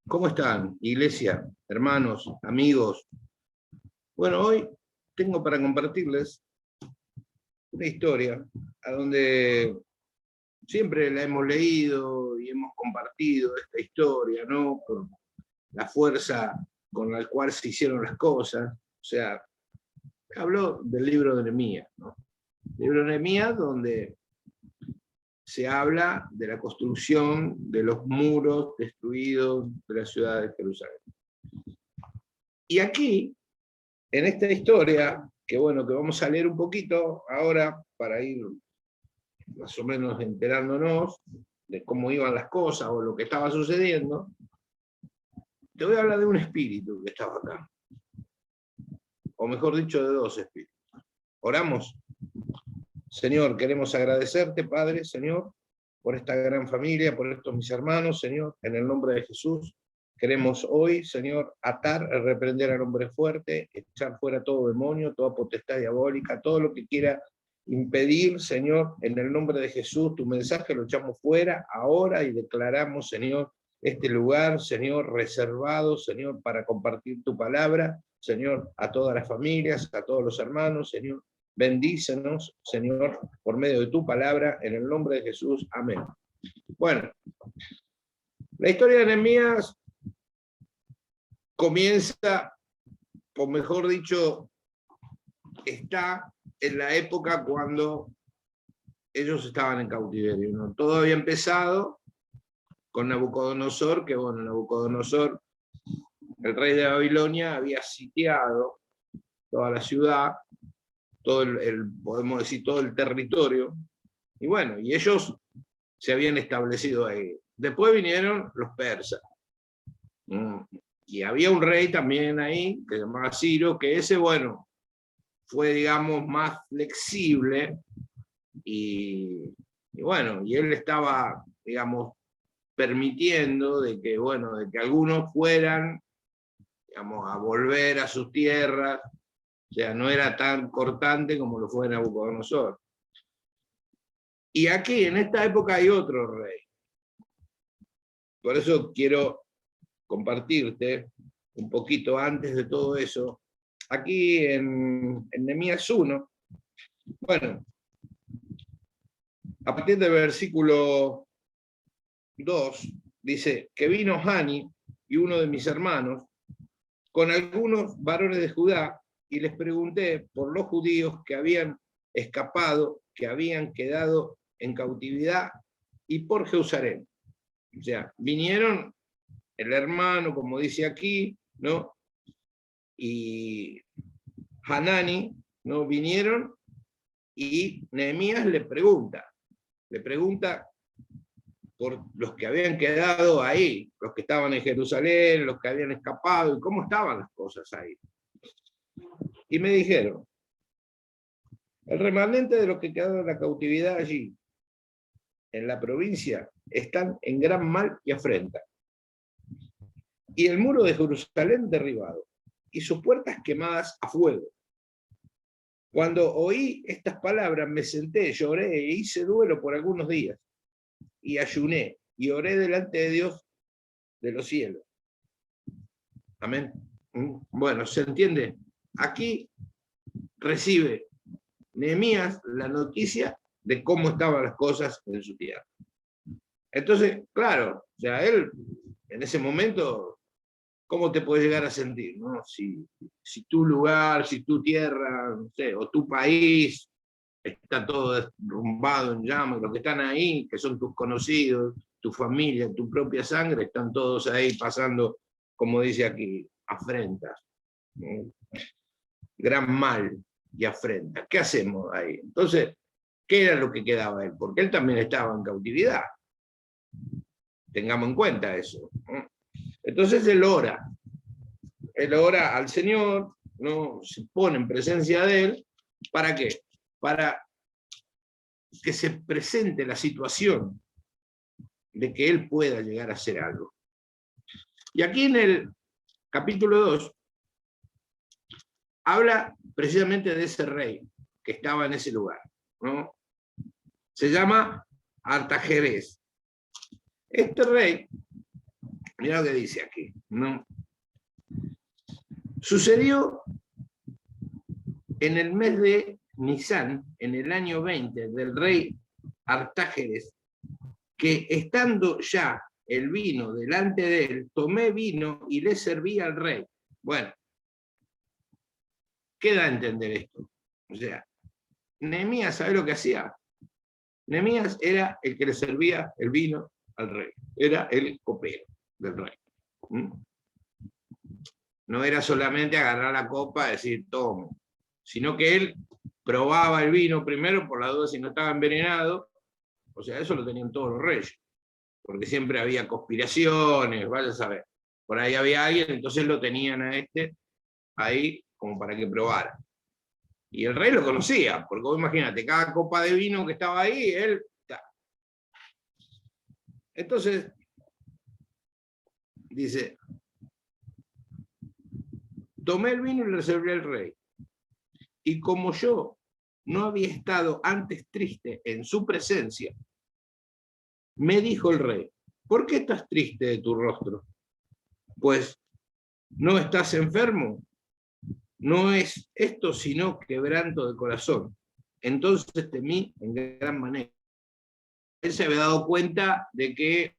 ¿Cómo están, iglesia, hermanos, amigos? Bueno, hoy tengo para compartirles una historia a donde siempre la hemos leído y hemos compartido esta historia, ¿no? Por la fuerza con la cual se hicieron las cosas. O sea, hablo del libro de Nehemías, ¿no? El libro de Nehemías, donde se habla de la construcción de los muros destruidos de la ciudad de Jerusalén. Y aquí, en esta historia, que bueno, que vamos a leer un poquito ahora para ir más o menos enterándonos de cómo iban las cosas o lo que estaba sucediendo, te voy a hablar de un espíritu que estaba acá. O mejor dicho, de dos espíritus. Oramos. Señor, queremos agradecerte, Padre, Señor, por esta gran familia, por estos mis hermanos, Señor, en el nombre de Jesús. Queremos hoy, Señor, atar, reprender al hombre fuerte, echar fuera todo demonio, toda potestad diabólica, todo lo que quiera impedir, Señor, en el nombre de Jesús, tu mensaje lo echamos fuera ahora y declaramos, Señor, este lugar, Señor, reservado, Señor, para compartir tu palabra, Señor, a todas las familias, a todos los hermanos, Señor. Bendícenos, Señor, por medio de tu palabra, en el nombre de Jesús. Amén. Bueno, la historia de Nehemías comienza, o mejor dicho, está en la época cuando ellos estaban en cautiverio, ¿no? Todo había empezado con Nabucodonosor, que bueno, Nabucodonosor, el rey de Babilonia, había sitiado toda la ciudad, todo podemos decir, todo el territorio, y bueno, y ellos se habían establecido ahí. Después vinieron los persas, y había un rey también ahí, que se llamaba Ciro, que ese, bueno, fue, digamos, más flexible, y bueno, y él estaba, digamos, permitiendo de que, bueno, de que algunos fueran, digamos, a volver a sus tierras. O sea, no era tan cortante como lo fue Nabucodonosor. Y aquí, en esta época, hay otro rey. Por eso quiero compartirte un poquito antes de todo eso. Aquí en Nehemías 1, bueno, a partir del versículo 2, dice que vino Hani y uno de mis hermanos con algunos varones de Judá, y les pregunté por los judíos que habían escapado, que habían quedado en cautividad, y por Jerusalén. O sea, vinieron el hermano, como dice aquí, ¿no? Y Hanani, ¿no? Vinieron, y Nehemías le pregunta por los que habían quedado ahí, los que estaban en Jerusalén, los que habían escapado, y cómo estaban las cosas ahí. Y me dijeron, el remanente de los que quedaron en la cautividad allí, en la provincia, están en gran mal y afrenta. Y el muro de Jerusalén derribado, y sus puertas quemadas a fuego. Cuando oí estas palabras, me senté, lloré e hice duelo por algunos días, y ayuné, y oré delante de Dios de los cielos. Amén. Bueno, ¿se entiende? Aquí recibe Nehemías la noticia de cómo estaban las cosas en su tierra. Entonces, claro, o sea, él en ese momento, ¿cómo te puedes llegar a sentir, ¿no? Si tu lugar, si tu tierra, no sé, o tu país está todo derrumbado en llamas, los que están ahí, que son tus conocidos, tu familia, tu propia sangre, están todos ahí pasando, como dice aquí, afrentas, ¿no? Gran mal y afrenta. ¿Qué hacemos ahí? Entonces, ¿qué era lo que quedaba él? Porque él también estaba en cautividad. Tengamos en cuenta eso. Entonces él ora al Señor, ¿no? Se pone en presencia de él. ¿Para qué? Para que se presente la situación de que él pueda llegar a hacer algo. Y aquí en el capítulo 2 habla precisamente de ese rey que estaba en ese lugar, ¿no? Se llama Artajerjes. Este rey Mirá lo que dice aquí, ¿no? Sucedió en el mes de Nisan, en el año 20 del rey Artájeres, que estando ya el vino delante de él, tomé vino y le serví al rey. Bueno, ¿qué da a entender esto? O sea, Nehemías, ¿sabe lo que hacía? Nehemías era el que le servía el vino al rey, era el copero del rey. No era solamente agarrar la copa y decir, tomo, sino que él probaba el vino primero por la duda si no estaba envenenado. O sea, eso lo tenían todos los reyes, porque siempre había conspiraciones, vaya a saber. Por ahí había alguien, entonces lo tenían a este ahí como para que probara. Y el rey lo conocía, porque vos imagínate, cada copa de vino que estaba ahí, él... Entonces, dice, tomé el vino y le serví al rey. Y como yo no había estado antes triste en su presencia, me dijo el rey, ¿por qué estás triste de tu rostro? Pues, ¿no estás enfermo? No es esto sino quebranto de corazón. Entonces temí en gran manera. Él se había dado cuenta de que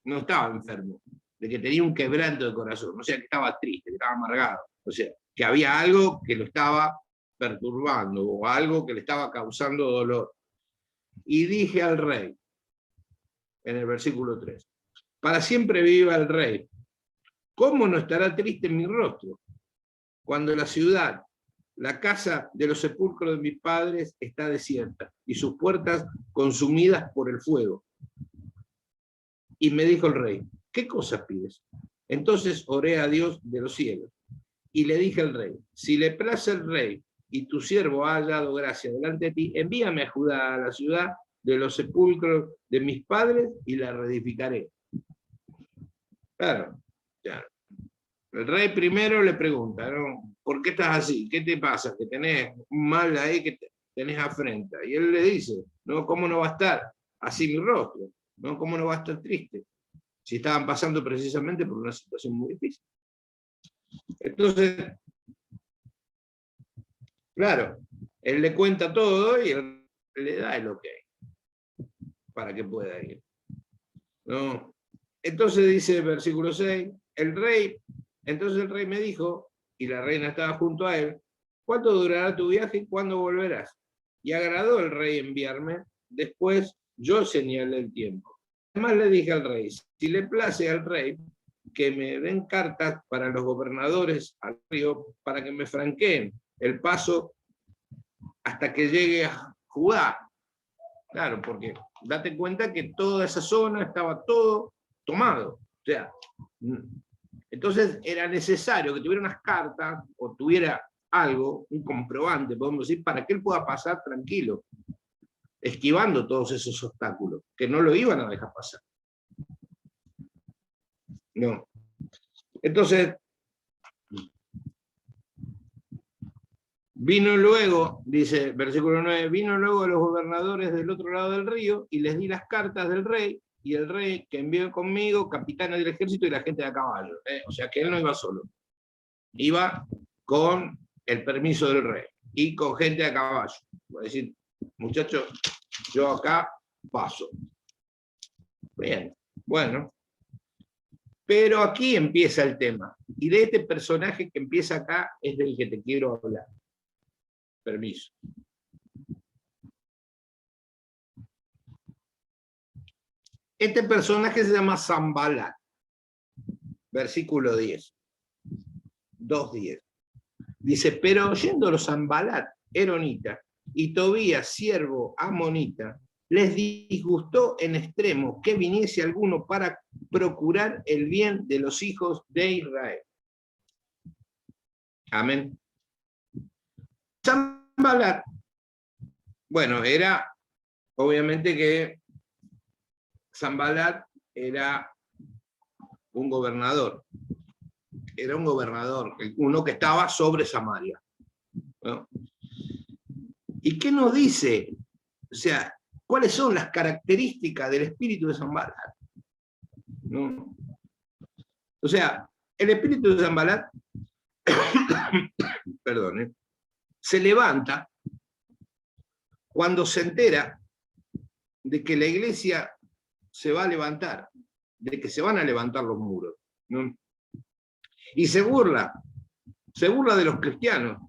no estaba enfermo, de que tenía un quebranto de corazón, o sea, que estaba triste, que estaba amargado, o sea, que había algo que lo estaba perturbando o algo que le estaba causando dolor. Y dije al rey, en el versículo 3, para siempre viva el rey. ¿Cómo no estará triste en mi rostro? Cuando la ciudad, la casa de los sepulcros de mis padres está desierta y sus puertas consumidas por el fuego. Y me dijo el rey, ¿qué cosa pides? Entonces oré a Dios de los cielos y le dije al rey, si le place el rey y tu siervo ha hallado gracia delante de ti, envíame a Judá, a la ciudad de los sepulcros de mis padres, y la reedificaré. Claro, claro. El rey primero le pregunta, ¿no? ¿Por qué estás así? ¿Qué te pasa? Que tenés un mal ahí que tenés afrenta. Y él le dice, no, ¿cómo no va a estar así mi rostro? ¿No? ¿Cómo no va a estar triste? Si estaban pasando precisamente por una situación muy difícil. Entonces, claro, él le cuenta todo y él le da el ok para que pueda ir. ¿No? Entonces dice el versículo 6, entonces el rey me dijo, y la reina estaba junto a él, ¿cuánto durará tu viaje y cuándo volverás? Y agradó el rey enviarme, después yo señalé el tiempo. Además le dije al rey, si le place al rey, que me den cartas para los gobernadores al río, para que me franqueen el paso hasta que llegue a Judá. Claro, porque date cuenta que toda esa zona estaba todo tomado. O sea, entonces era necesario que tuviera unas cartas o tuviera algo, un comprobante, podemos decir, para que él pueda pasar tranquilo, esquivando todos esos obstáculos, que no lo iban a dejar pasar. No. Entonces, vino luego, dice versículo 9, vino luego los gobernadores del otro lado del río y les di las cartas del rey, y el rey que envió conmigo, capitanes del ejército y la gente de a caballo. O sea que él no iba solo. Iba con el permiso del rey y con gente a caballo. Voy a decir, muchachos, yo acá paso. Bien, bueno. Pero aquí empieza el tema. Y de este personaje que empieza acá es del que te quiero hablar. Permiso. Este personaje se llama Sanbalat. Versículo 10. 2:10. Dice, pero oyéndolo Sanbalat, eronita, y Tobías, siervo amonita, les disgustó en extremo que viniese alguno para procurar el bien de los hijos de Israel. Amén. Sanbalat, bueno, era, obviamente que Sanbalat era un gobernador, uno que estaba sobre Samaria, ¿no? ¿Y qué nos dice? O sea, ¿cuáles son las características del espíritu de Sanbalat? ¿No? O sea, el espíritu de Sanbalat perdón, se levanta cuando se entera de que la iglesia se va a levantar, de que se van a levantar los muros, ¿no? Y se burla de los cristianos,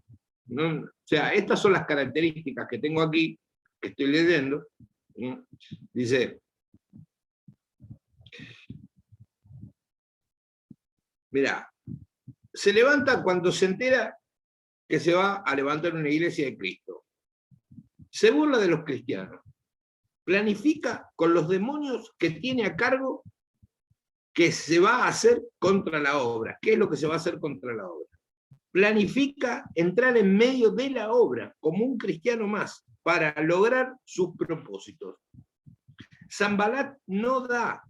¿no? O sea, estas son las características que tengo aquí, que estoy leyendo, ¿no? Dice, mira, se levanta cuando se entera que se va a levantar una iglesia de Cristo. Se burla de los cristianos. Planifica con los demonios que tiene a cargo que se va a hacer contra la obra. ¿Qué es lo que se va a hacer contra la obra? Planifica entrar en medio de la obra como un cristiano más para lograr sus propósitos. Sanbalat no da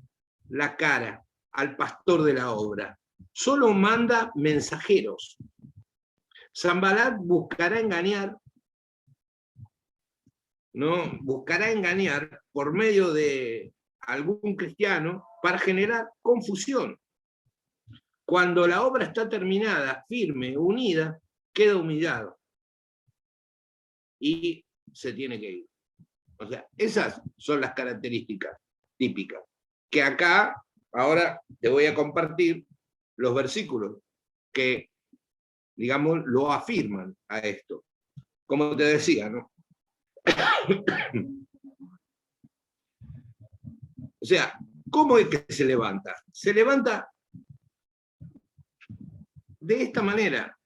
la cara al pastor de la obra, solo manda mensajeros. Sanbalat buscará engañar, ¿no? Buscará engañar por medio de algún cristiano para generar confusión. Cuando la obra está terminada, firme, unida, queda humillado y se tiene que ir. O sea, esas son las características típicas. Que acá, ahora te voy a compartir los versículos que, digamos, lo afirman a esto. Como te decía, ¿no? O sea, ¿cómo es que se levanta? Se levanta de esta manera,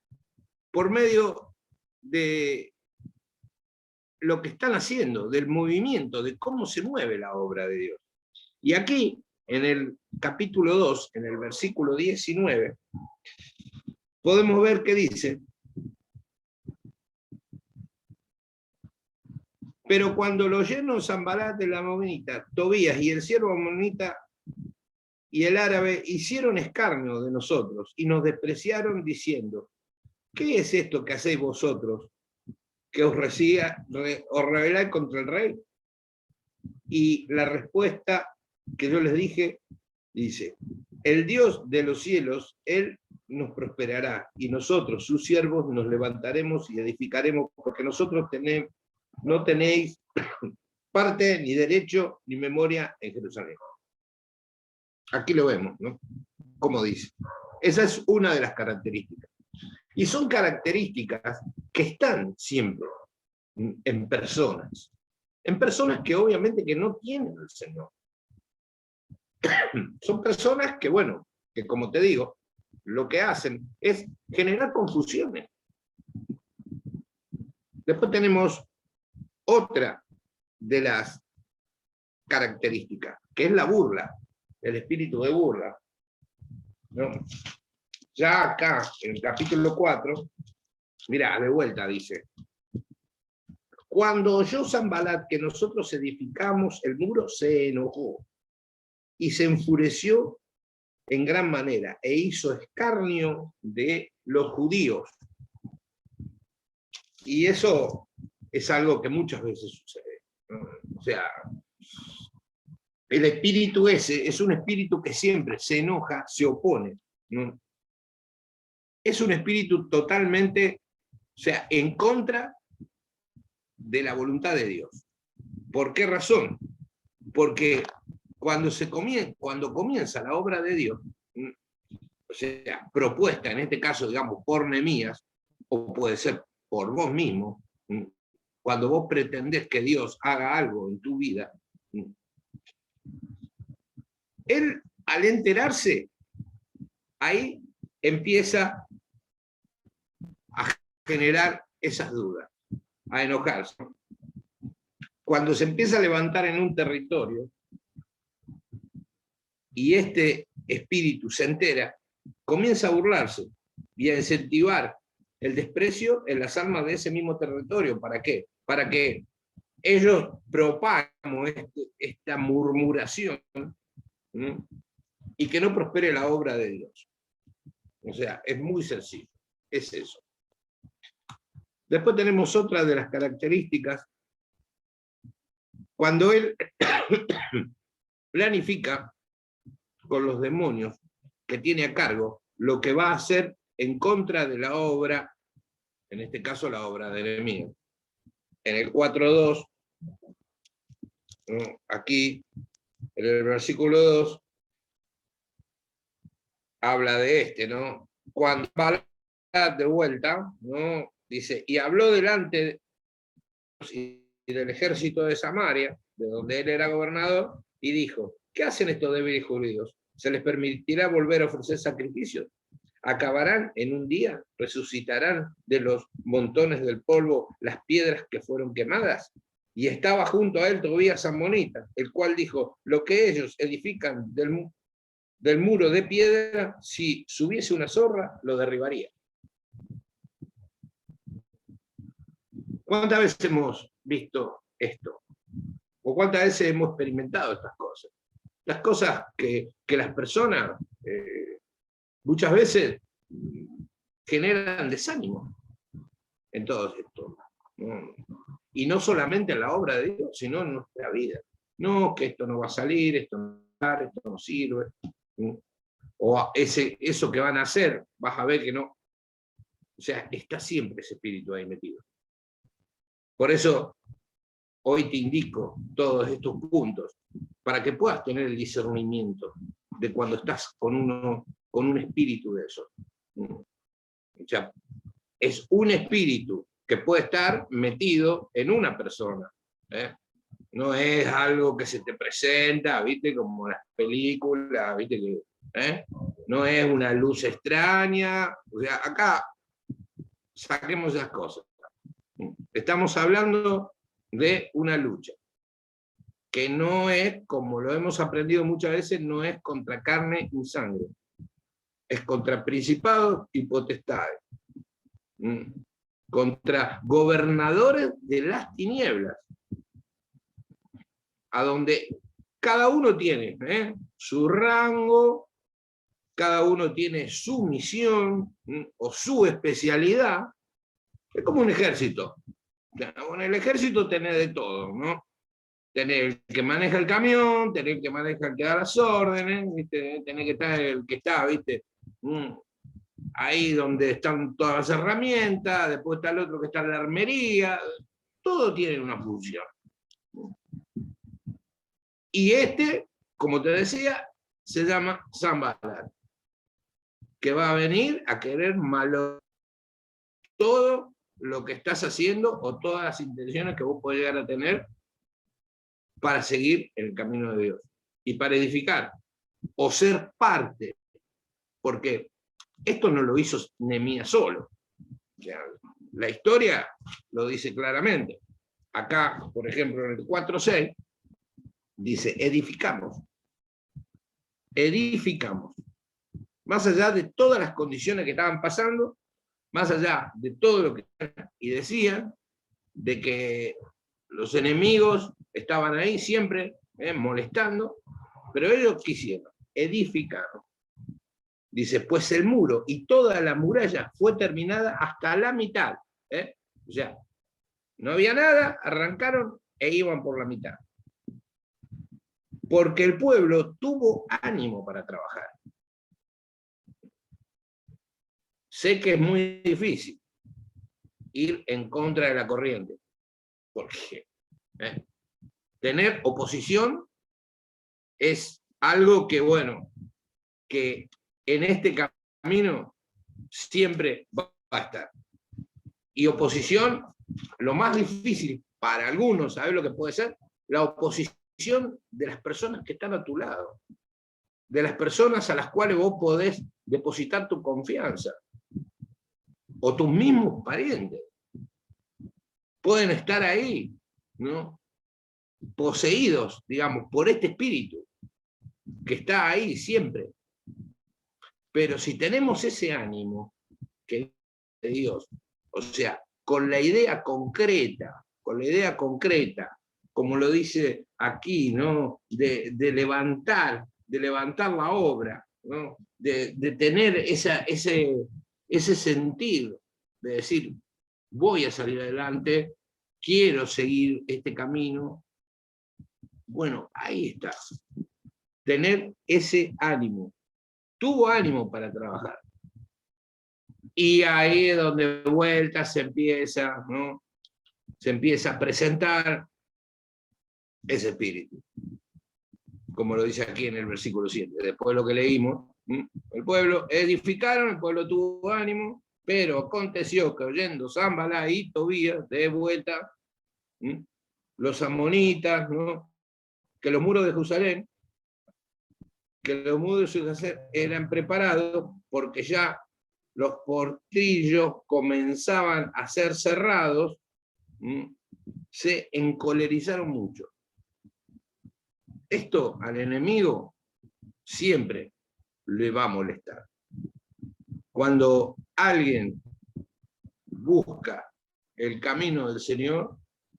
por medio de lo que están haciendo, del movimiento, de cómo se mueve la obra de Dios. Y aquí, en el capítulo 2, en el versículo 19, podemos ver que dice: pero cuando lo oyeron Sanbalat de la Amonita, Tobías y el siervo amonita y el árabe hicieron escarnio de nosotros y nos despreciaron diciendo: ¿qué es esto que hacéis vosotros, que os rebeláis contra el rey? Y la respuesta que yo les dije, dice: el Dios de los cielos, Él nos prosperará, y nosotros, sus siervos, nos levantaremos y edificaremos, porque nosotros no tenéis parte, ni derecho, ni memoria en Jerusalén. Aquí lo vemos, ¿no? Como dice. Esa es una de las características. Y son características que están siempre en personas que obviamente que no tienen al Señor. Son personas que, bueno, que como te digo, lo que hacen es generar confusiones. Después tenemos otra de las características, que es la burla, el espíritu de burla, ¿no? Ya acá, en el capítulo 4, mira, de vuelta dice: cuando oyó Sanbalat que nosotros edificamos el muro, se enojó y se enfureció en gran manera e hizo escarnio de los judíos. Y eso es algo que muchas veces sucede, ¿no? O sea, el espíritu ese es un espíritu que siempre se enoja, se opone, ¿no? Es un espíritu totalmente, o sea, en contra de la voluntad de Dios. ¿Por qué razón? Porque cuando comienza la obra de Dios, o sea, propuesta, en este caso, digamos, por Nehemías, o puede ser por vos mismo, cuando vos pretendés que Dios haga algo en tu vida, él, al enterarse, ahí empieza a generar esas dudas, a enojarse. Cuando se empieza a levantar en un territorio y este espíritu se entera, comienza a burlarse y a incentivar el desprecio en las almas de ese mismo territorio. ¿Para qué? Para que ellos propaguen esta murmuración, ¿no? Y que no prospere la obra de Dios. O sea, es muy sencillo, es eso. Después tenemos otra de las características. Cuando él planifica con los demonios que tiene a cargo lo que va a hacer en contra de la obra, en este caso la obra de Nehemías. En el 4.2, ¿no? Aquí, en el versículo 2, habla de ¿no? Cuando va de vuelta, ¿no? Dice, y habló delante del ejército de Samaria, de donde él era gobernador, y dijo, ¿qué hacen estos débiles judíos? ¿Se les permitirá volver a ofrecer sacrificios? ¿Acabarán en un día? ¿Resucitarán de los montones del polvo las piedras que fueron quemadas? Y estaba junto a él Tobías Ammonita, el cual dijo, lo que ellos edifican del muro de piedra, si subiese una zorra, lo derribaría. ¿Cuántas veces hemos visto esto? ¿O cuántas veces hemos experimentado estas cosas? Las cosas que las personas muchas veces generan desánimo en todo esto. Y no solamente en la obra de Dios, sino en nuestra vida. No, que esto no va a salir, esto no sirve. O eso que van a hacer, vas a ver que no. O sea, está siempre ese espíritu ahí metido. Por eso, hoy te indico todos estos puntos, para que puedas tener el discernimiento de cuando estás con un espíritu de eso. O sea, es un espíritu que puede estar metido en una persona. No es algo que se te presenta, ¿viste? Como las películas, ¿viste? No es una luz extraña. O sea, acá saquemos esas cosas. Estamos hablando de una lucha que no es, como lo hemos aprendido muchas veces, no es contra carne y sangre. Es contra principados y potestades. Contra gobernadores de las tinieblas. A donde cada uno tiene su rango, cada uno tiene su misión o su especialidad. Es como un ejército. En el ejército tenés de todo, ¿no? Tenés el que maneja el camión, tenés el que maneja el que da las órdenes, ¿viste? Tenés que estar el que está, ¿viste? Ahí donde están todas las herramientas, después está el otro que está en la armería, todo tiene una función. Y como te decía, se llama Sanballat, que va a venir a querer malo todo lo que estás haciendo o todas las intenciones que vos podés llegar a tener para seguir en el camino de Dios y para edificar o ser parte, porque esto no lo hizo Nehemías solo. O sea, la historia lo dice claramente. Acá, por ejemplo, en el 4.6, dice, edificamos. Edificamos. Más allá de todas las condiciones que estaban pasando, más allá de todo lo que y decían, de que los enemigos estaban ahí siempre molestando, pero ellos quisieron, edificaron. Dice, pues el muro y toda la muralla fue terminada hasta la mitad. O sea, no había nada, arrancaron e iban por la mitad. Porque el pueblo tuvo ánimo para trabajar. Sé que es muy difícil ir en contra de la corriente, porque tener oposición es algo que, bueno, que en este camino siempre va a estar. Y oposición, lo más difícil para algunos, ¿sabes lo que puede ser? La oposición de las personas que están a tu lado, de las personas a las cuales vos podés depositar tu confianza, o tus mismos parientes. Pueden estar ahí, ¿no? Poseídos, digamos, por este espíritu, que está ahí siempre. Pero si tenemos ese ánimo, que es de Dios, o sea, con la idea concreta, como lo dice aquí, ¿no? De levantar la obra, ¿no? De tener ese sentido, de decir, voy a salir adelante, quiero seguir este camino. Bueno, ahí está. Tener ese ánimo. tuvo ánimo para trabajar. Y ahí es donde de vuelta se empieza, ¿no? Se empieza a presentar ese espíritu, como lo dice aquí en el versículo 7. Después de lo que leímos, el pueblo edificaron, el pueblo tuvo ánimo, pero aconteció que oyendo Sanballat y Tobías de vuelta, los amonitas, ¿no? que los muros de Jerusalén eran preparados porque ya los portillos comenzaban a ser cerrados, se encolerizaron mucho. Esto al enemigo siempre le va a molestar. Cuando alguien busca el camino del Señor,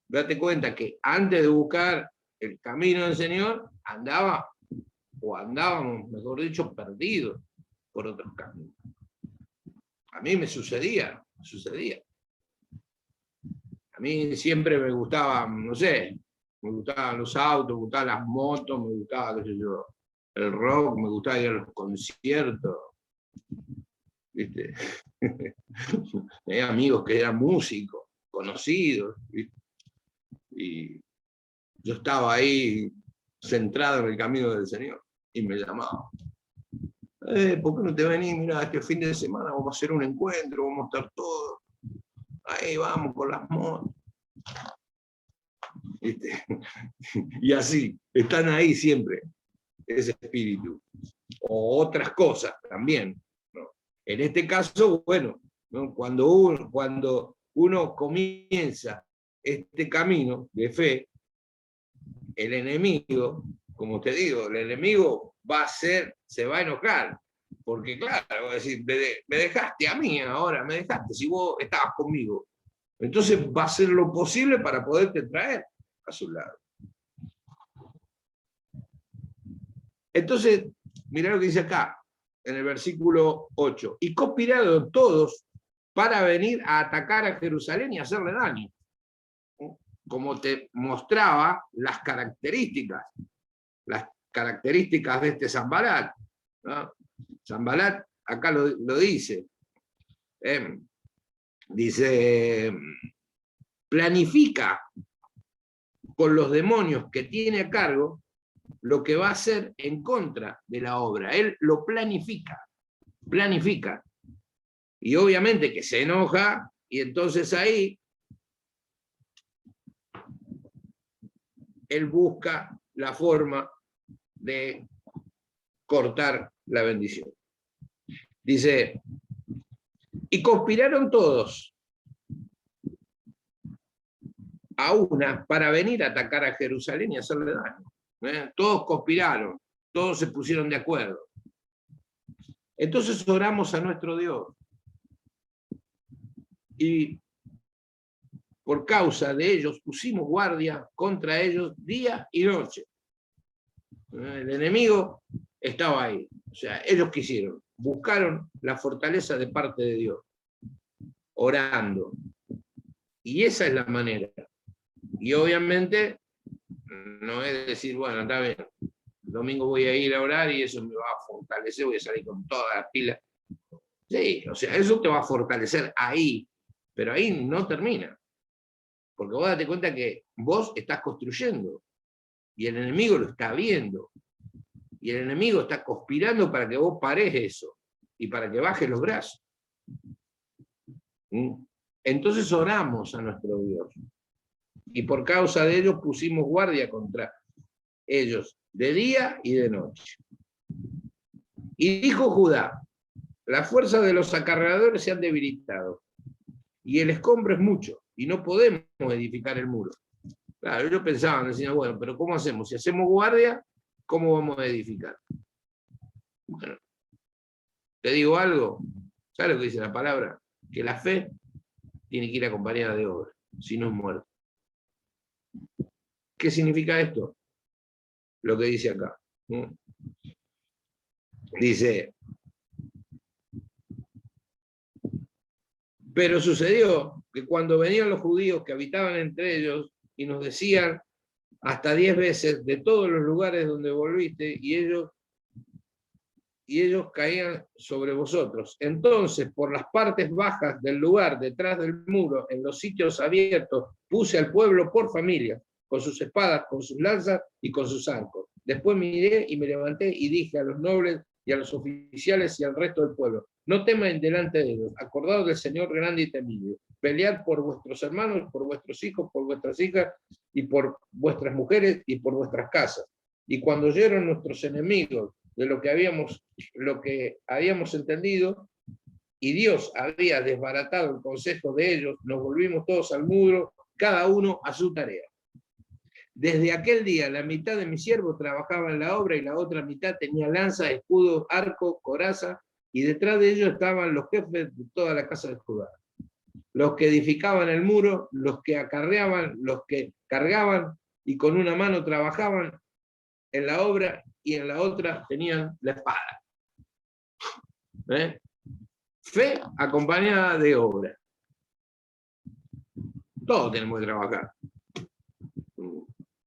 date cuenta que antes de buscar el camino del Señor, andábamos, mejor dicho, perdidos por otros caminos. A mí me sucedía. A mí siempre me gustaban, no sé, me gustaban los autos, me gustaban las motos, me gustaba, qué sé yo, el rock, me gustaba ir a los conciertos. ¿Viste? Tenía amigos que eran músicos, conocidos, ¿viste? Y yo estaba ahí centrado en el camino del Señor y me llamaban. ¿Por qué no te venís? Mirá, este fin de semana vamos a hacer un encuentro, vamos a estar todos. Ahí vamos con las motos. ¿Viste? Y así, están ahí siempre, ese espíritu. O otras cosas también, ¿no? En este caso, bueno, ¿no? Cuando uno comienza este camino de fe, el enemigo, como te digo, el enemigo se va a enojar, porque claro, va a decir, me dejaste a mí ahora, me dejaste, si vos estabas conmigo. Entonces va a hacer lo posible para poderte traer a su lado. Entonces, mirá lo que dice acá, en el versículo 8. Y conspiraron todos para venir a atacar a Jerusalén y hacerle daño. Como te mostraba las características de este Sanballat, ¿no? Sanballat acá lo dice. Dice, planifica con los demonios que tiene a cargo lo que va a hacer en contra de la obra. Él lo planifica. Y obviamente que se enoja, y entonces ahí él busca la forma de cortar la bendición. Dice, y conspiraron todos a una para venir a atacar a Jerusalén y hacerle daño. Todos conspiraron, todos se pusieron de acuerdo. Entonces oramos a nuestro Dios. Y por causa de ellos pusimos guardia contra ellos día y noche. El enemigo estaba ahí. O sea, ellos quisieron, buscaron la fortaleza de parte de Dios, orando. Y esa es la manera. Y obviamente no es decir, bueno, está bien, el domingo voy a ir a orar y eso me va a fortalecer, voy a salir con todas las pilas. Sí, o sea, eso te va a fortalecer ahí, pero ahí no termina. Porque vos date cuenta que vos estás construyendo y el enemigo lo está viendo. Y el enemigo está conspirando para que vos pares eso y para que bajes los brazos. Entonces oramos a nuestro Dios. Y por causa de ellos pusimos guardia contra ellos, de día y de noche. Y dijo Judá, la fuerza de los acarreadores se han debilitado, y el escombro es mucho, y no podemos edificar el muro. Claro, ellos pensaban, decían, bueno, pero ¿cómo hacemos? Si hacemos guardia, ¿cómo vamos a edificar? Bueno, te digo algo, ¿sabes lo que dice la palabra? Que la fe tiene que ir acompañada de obra, si no es muerto. ¿Qué significa esto? Lo que dice acá. Dice, pero sucedió que cuando venían los judíos que habitaban entre ellos y nos decían hasta 10 veces de todos los lugares donde volviste, y y ellos caían sobre vosotros. Entonces, por las partes bajas del lugar, detrás del muro, en los sitios abiertos, puse al pueblo por familias, con sus espadas, con sus lanzas y con sus arcos. Después miré y me levanté y dije a los nobles y a los oficiales y al resto del pueblo: no teman delante de ellos, acordaos del Señor grande y temible, pelead por vuestros hermanos, por vuestros hijos, por vuestras hijas, y por vuestras mujeres y por vuestras casas. Y cuando oyeron nuestros enemigos de lo que habíamos entendido, y Dios había desbaratado el consejo de ellos, nos volvimos todos al muro, cada uno a su tarea. Desde aquel día, la mitad de mis siervos trabajaba en la obra y la otra mitad tenía lanza, escudo, arco, coraza, y detrás de ellos estaban los jefes de toda la casa de Judá. Los que edificaban el muro, los que acarreaban, los que cargaban, y con una mano trabajaban en la obra y en la otra tenían la espada. Fe acompañada de obra. Todos tenemos que trabajar.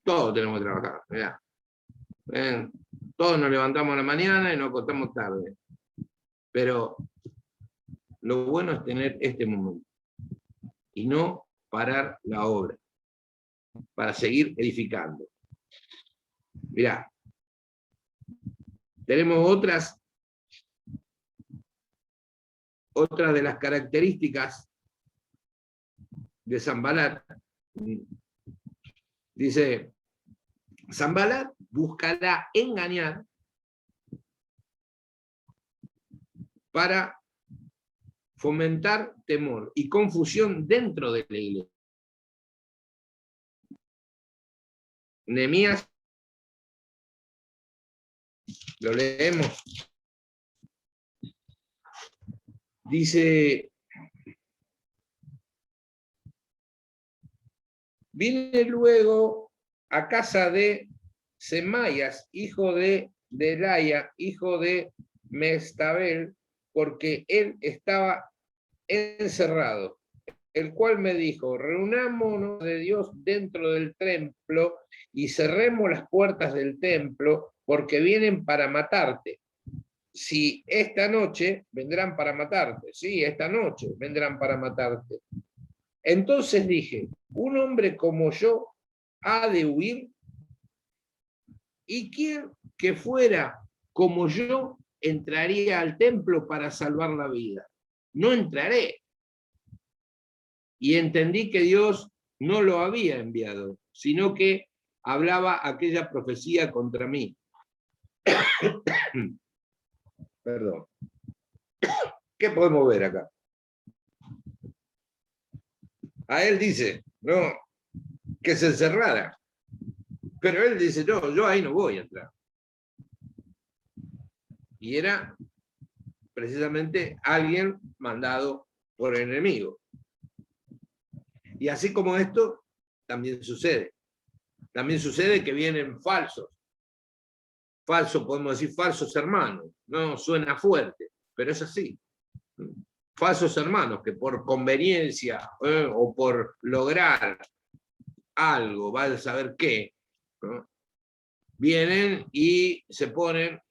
Todos tenemos que trabajar. Mirá. Todos nos levantamos a la mañana y nos acostamos tarde. Pero lo bueno es tener este momento y no parar la obra para seguir edificando. Mirá, tenemos otras de las características de Sanbalat. Dice, Sanbalat buscará engañar para fomentar temor y confusión dentro de la iglesia. Nehemías, lo leemos. Dice, vine luego a casa de Semaías, hijo de Delaya, hijo de Mestabel, porque él estaba encerrado, el cual me dijo: reunámonos de Dios dentro del templo y cerremos las puertas del templo, porque vienen para matarte. Si esta noche vendrán para matarte, sí, esta noche vendrán para matarte. Entonces dije: un hombre como yo ha de huir, y quien que fuera como yo entraría al templo para salvar la vida. No entraré. Y entendí que Dios no lo había enviado, sino que hablaba aquella profecía contra mí. Perdón. ¿Qué podemos ver acá? A él dice, no, que se encerrara. Pero él dice, no, yo ahí no voy a entrar. Y era precisamente alguien mandado por el enemigo. Y así como esto, también sucede. También sucede que vienen falsos. Falsos, podemos decir falsos hermanos. No suena fuerte, pero es así. Falsos hermanos que por conveniencia o por lograr algo, va a saber qué, ¿no? Vienen y se ponen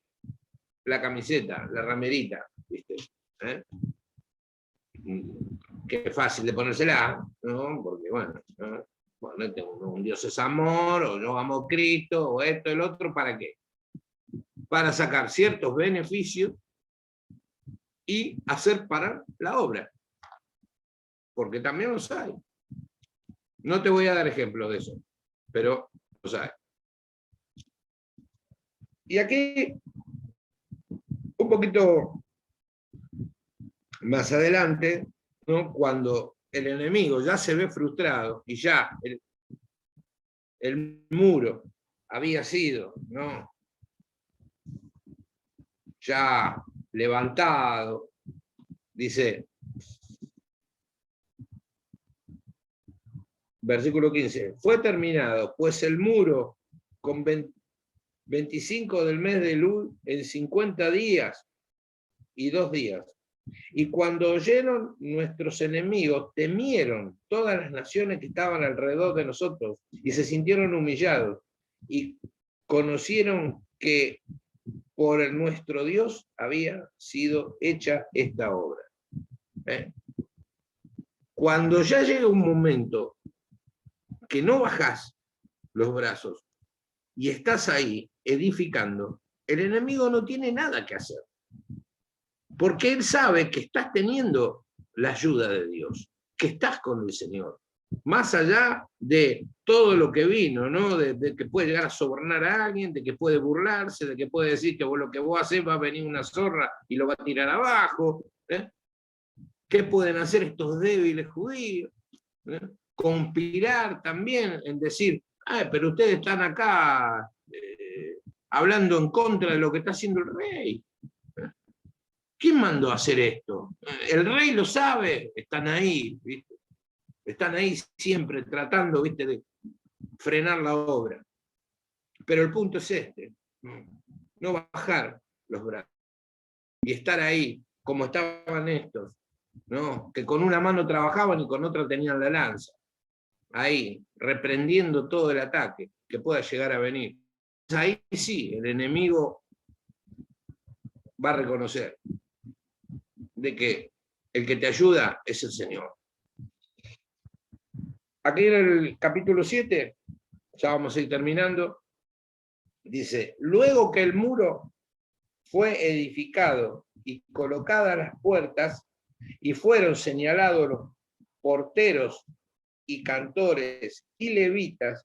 la camiseta, la ramerita, ¿viste? Que es fácil de ponérsela, ¿no? Porque bueno, un Dios es amor, o yo amo a Cristo, o esto, el otro, ¿para qué? Para sacar ciertos beneficios y hacer parar la obra. Porque también los hay. No te voy a dar ejemplos de eso, pero los hay. Y aquí, un poquito más adelante, ¿no? Cuando el enemigo ya se ve frustrado y ya el muro había sido, ¿no?, ya levantado, dice, versículo 15, fue terminado, pues el muro con 25 del mes de Elul en 50 días y 2 días. Y cuando oyeron nuestros enemigos, temieron todas las naciones que estaban alrededor de nosotros y se sintieron humillados y conocieron que por nuestro Dios había sido hecha esta obra. Cuando ya llega un momento que no bajás los brazos y estás ahí edificando, el enemigo no tiene nada que hacer. Porque él sabe que estás teniendo la ayuda de Dios, que estás con el Señor. Más allá de todo lo que vino, ¿no? De que puede llegar a sobornar a alguien, de que puede burlarse, de que puede decir que lo que vos haces va a venir una zorra y lo va a tirar abajo. ¿Qué pueden hacer estos débiles judíos? Conspirar también en decir, pero ustedes están acá hablando en contra de lo que está haciendo el rey. ¿Quién mandó a hacer esto? El rey lo sabe, están ahí, ¿viste? Están ahí siempre tratando, ¿viste?, de frenar la obra. Pero el punto es este, no bajar los brazos y estar ahí, como estaban estos, ¿no? Que con una mano trabajaban y con otra tenían la lanza, ahí, reprendiendo todo el ataque que pueda llegar a venir. Ahí sí, el enemigo va a reconocer de que el que te ayuda es el Señor. Aquí en el capítulo 7, ya vamos a ir terminando, dice, luego que el muro fue edificado y colocadas las puertas y fueron señalados los porteros y cantores y levitas,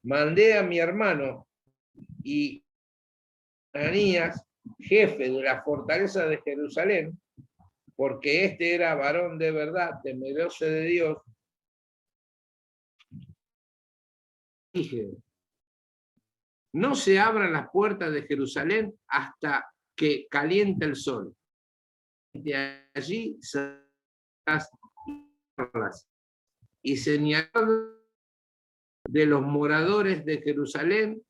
mandé a mi hermano y Ananías, jefe de la fortaleza de Jerusalén, porque este era varón de verdad, temeroso de Dios. Dije, no se abran las puertas de Jerusalén hasta que caliente el sol. De allí y señalaron de los moradores de Jerusalén,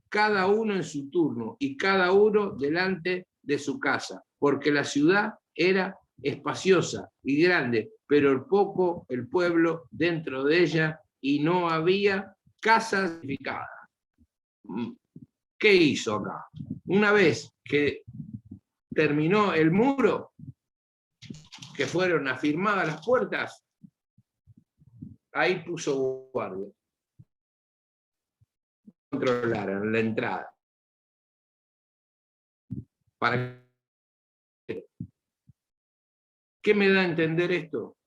cada uno en su turno y cada uno delante de su casa, porque la ciudad era espaciosa y grande, pero el pueblo dentro de ella, y no había casas edificadas. ¿Qué hizo acá? Una vez que terminó el muro, que fueron afirmadas las puertas, ahí puso guardia. Controlaron la entrada. ¿Qué me da a entender esto?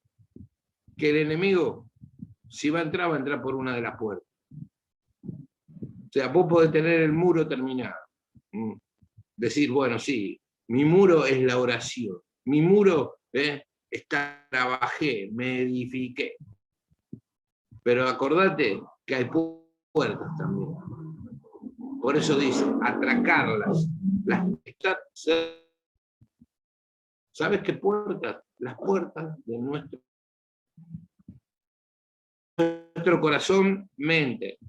Que el enemigo, si va a entrar por una de las puertas. O sea, vos podés tener el muro terminado. Decir, bueno, sí, mi muro es la oración. Mi muro, trabajé, me edifiqué. Pero acordate que hay puertas también. Por eso dice, atracarlas. ¿Sabes qué puertas? Las puertas de nuestro corazón, mente.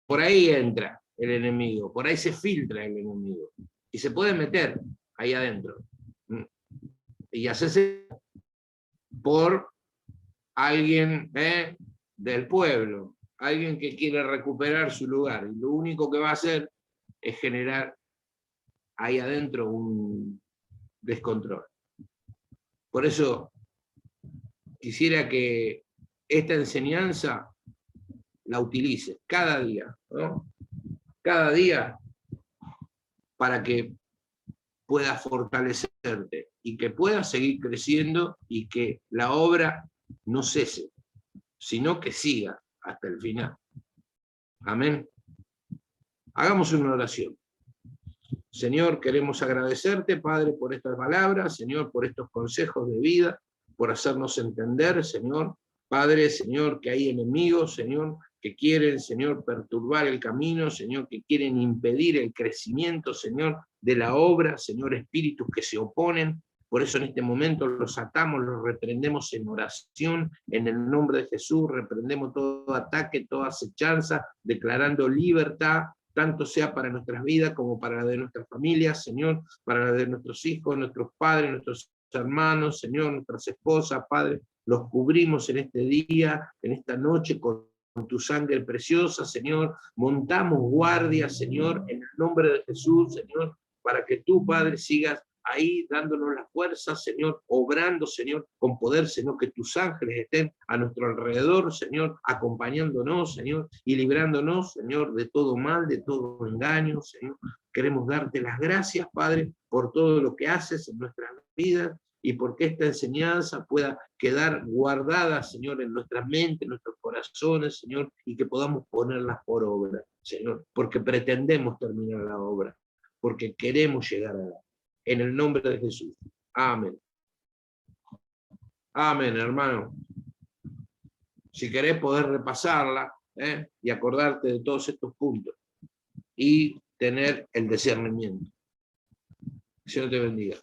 Por ahí entra el enemigo, por ahí se filtra el enemigo. Y se puede meter ahí adentro. Y hacerse por alguien del pueblo, alguien que quiere recuperar su lugar. Y lo único que va a hacer es generar ahí adentro un descontrol. Por eso quisiera que esta enseñanza la utilices cada día, ¿no? Cada día, para que puedas fortalecerte y que puedas seguir creciendo y que la obra no cese, sino que siga hasta el final. Amén. Hagamos una oración. Señor, queremos agradecerte, Padre, por estas palabras, Señor, por estos consejos de vida, por hacernos entender, Señor. Padre, Señor, que hay enemigos, Señor, que quieren, Señor, perturbar el camino, Señor, que quieren impedir el crecimiento, Señor, de la obra, Señor, espíritus que se oponen. Por eso en este momento los atamos, los reprendemos en oración, en el nombre de Jesús, reprendemos todo ataque, toda acechanza, declarando libertad, tanto sea para nuestras vidas como para la de nuestras familias, Señor, para la de nuestros hijos, nuestros padres, nuestros hermanos, Señor, nuestras esposas, Padre, los cubrimos en este día, en esta noche, con tu sangre preciosa, Señor. Montamos guardia, Señor, en el nombre de Jesús, Señor, para que tú, Padre, sigas ahí dándonos la fuerza, Señor, obrando, Señor, con poder, Señor, que tus ángeles estén a nuestro alrededor, Señor, acompañándonos, Señor, y librándonos, Señor, de todo mal, de todo engaño, Señor. Queremos darte las gracias, Padre, por todo lo que haces en nuestras vidas y porque esta enseñanza pueda quedar guardada, Señor, en nuestra mente, en nuestros corazones, Señor, y que podamos ponerlas por obra, Señor, porque pretendemos terminar la obra, porque queremos llegar a la. En el nombre de Jesús. Amén. Amén, hermano. Si querés poder repasarla y acordarte de todos estos puntos y tener el discernimiento. Que Señor te bendiga.